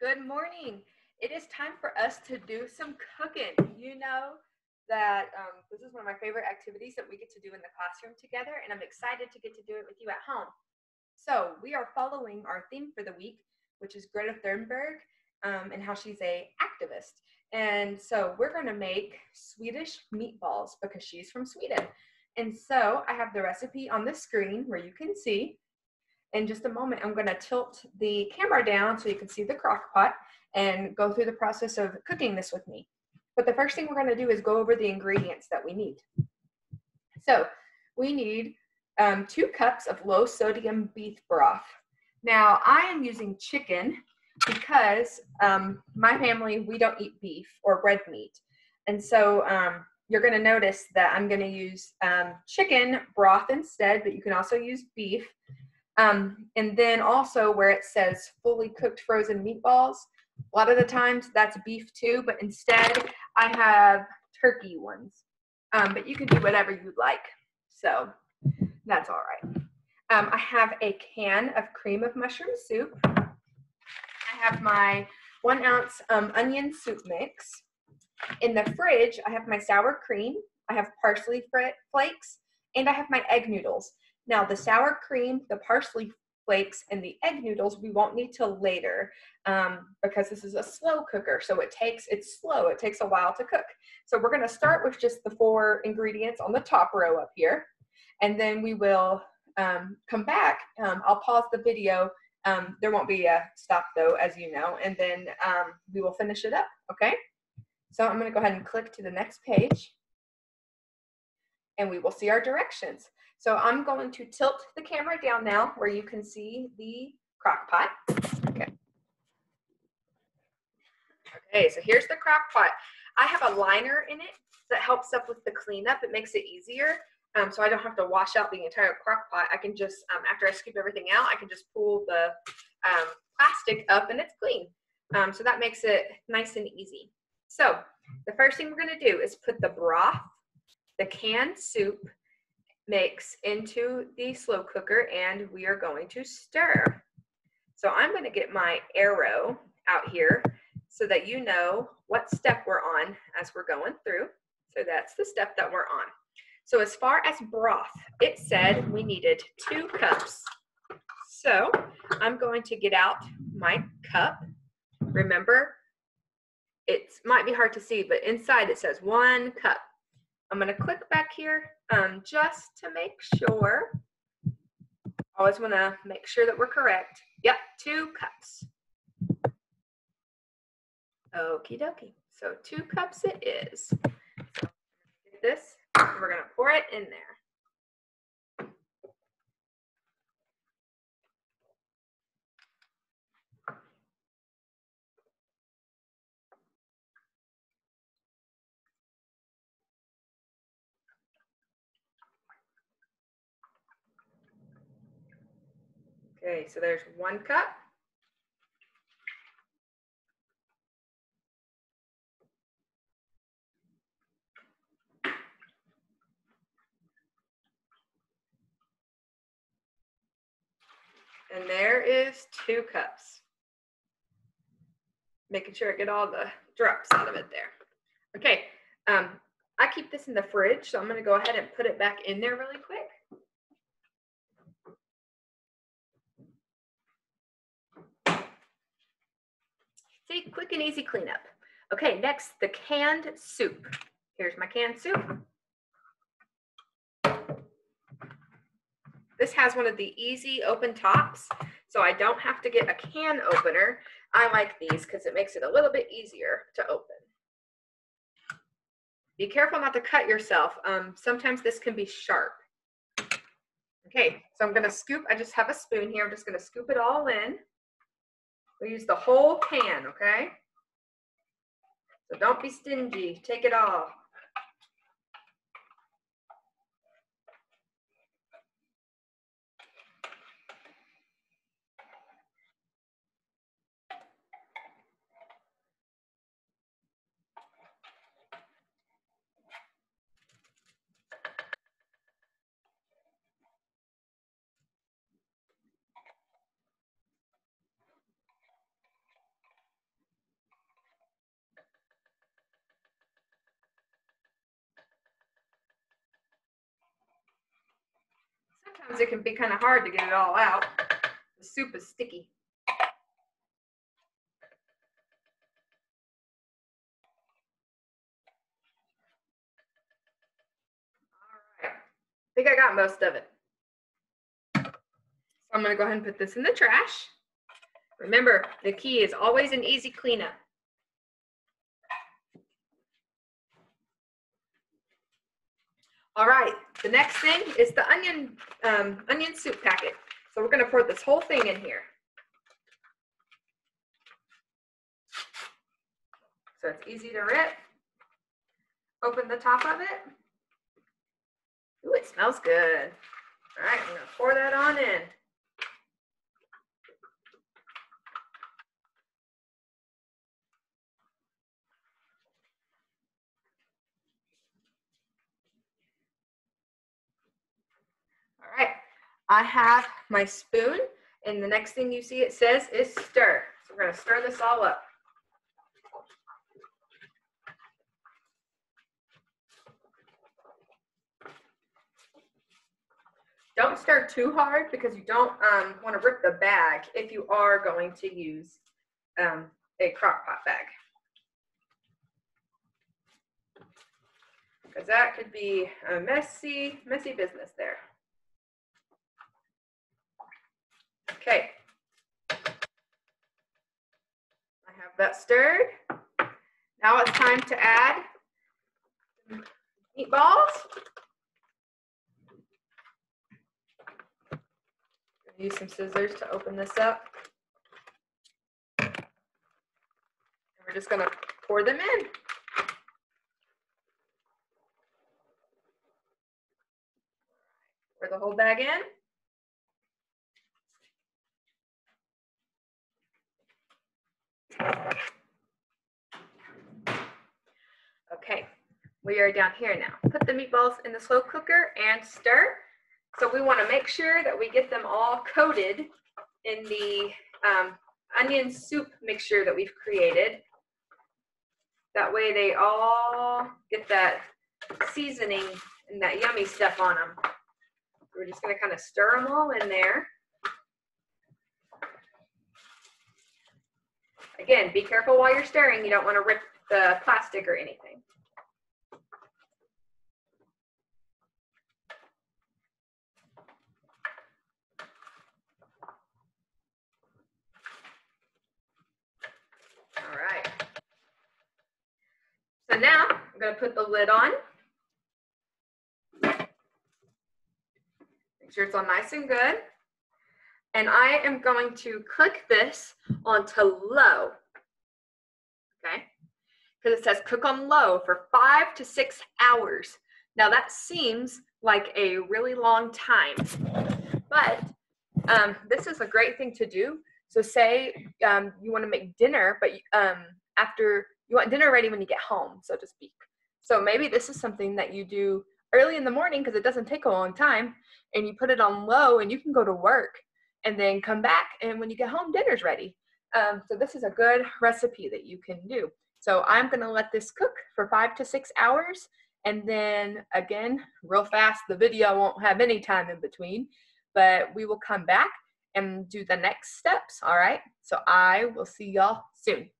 Good morning. It is time for us to do some cooking. You know that this is one of my favorite activities that we get to do in the classroom together, and I'm excited to get to do it with you at home. So we are following our theme for the week, which is Greta Thunberg and how she's an activist. And so we're going to make Swedish meatballs because she's from Sweden. And so I have the recipe on the screen where you can see. In just a moment, I'm going to tilt the camera down so you can see the crock pot and go through the process of cooking this with me. But the first thing we're going to do is go over the ingredients that we need. So we need 2 cups of low sodium beef broth. Now I am using chicken because my family, we don't eat beef or red meat. And so you're going to notice that I'm going to use chicken broth instead, but you can also use beef. And then also where it says fully cooked frozen meatballs, a lot of the times that's beef too, but instead I have turkey ones. But you can do whatever you'd like. So that's all right. I have a can of cream of mushroom soup. I have my 1 ounce onion soup mix. In the fridge, I have my sour cream. I have parsley flakes, and I have my egg noodles. Now the sour cream, the parsley flakes, and the egg noodles we won't need till later because this is a slow cooker. So it's slow. It takes a while to cook. So we're going to start with just the 4 ingredients on the top row up here. And then we will come back. I'll pause the video. There won't be a stop though, as you know, and then we will finish it up. Okay. So I'm going to go ahead and click to the next page and we will see our directions. So I'm going to tilt the camera down now where you can see the crock pot. Okay, so here's the crock pot. I have a liner in it that helps up with the cleanup. It makes it easier. So I don't have to wash out the entire crock pot. I can just, after I scoop everything out, I can just pull the plastic up and it's clean. So that makes it nice and easy. So the first thing we're going to do is put the broth, the canned soup mix into the slow cooker, and we are going to stir. So I'm going to get my arrow out here so that you know what step we're on as we're going through. So that's the step that we're on. So as far as broth, it said we needed 2 cups. So I'm going to get out my cup. Remember, it might be hard to see, but inside it says 1 cup. I'm going to click back here just to make sure. Always want to make sure that we're correct. Yep, 2 cups. Okie dokie. So 2 cups it is. So get this. We're going to pour it in there. Okay, so there's 1 cup. And there is 2 cups. Making sure I get all the drops out of it there. Okay, I keep this in the fridge, so I'm going to go ahead and put it back in there really quick. See, quick and easy cleanup. Okay, next, the canned soup. Here's my canned soup. This has one of the easy open tops, so I don't have to get a can opener. I like these because it makes it a little bit easier to open. Be careful not to cut yourself. Sometimes this can be sharp. Okay, so I'm going to scoop. I just have a spoon here. I'm just going to scoop it all in. We'll use the whole can, okay? So don't be stingy. Take it all. sometimes it can be kind of hard to get it all out. The soup is sticky. All right. I think I got most of it. So I'm going to go ahead and put this in the trash. Remember, the key is always an easy cleanup. All right, the next thing is the onion soup packet. So we're going to pour this whole thing in here. So it's easy to rip. Open the top of it. Ooh, it smells good. All right, I'm going to pour that on in. All right, I have my spoon, and the next thing you see it says is stir. So we're going to stir this all up. Don't stir too hard because you don't want to rip the bag if you are going to use a crock pot bag. Because that could be a messy business there. Okay. I have that stirred. Now it's time to add meatballs. Use some scissors to open this up. And we're just going to pour them in. Pour the whole bag in. Okay, we are down here now. Put the meatballs in the slow cooker and stir. So we want to make sure that we get them all coated in the onion soup mixture that we've created. That way they all get that seasoning and that yummy stuff on them. We're just going to kind of stir them all in there. Again, be careful while you're stirring. You don't want to rip the plastic or anything. All right. So now I'm going to put the lid on. Make sure it's all nice and good. And I am going to cook this onto low. Okay? Because it says cook on low for 5 to 6 hours. Now that seems like a really long time, but this is a great thing to do. So say you want to make dinner, but after you want dinner ready when you get home, so to speak. So maybe this is something that you do early in the morning because it doesn't take a long time, and you put it on low and you can go to work and then come back, and when you get home, dinner's ready. So this is a good recipe that you can do. So I'm going to let this cook for 5 to 6 hours, and then again, real fast, the video won't have any time in between, but we will come back and do the next steps. All right, so I will see y'all soon.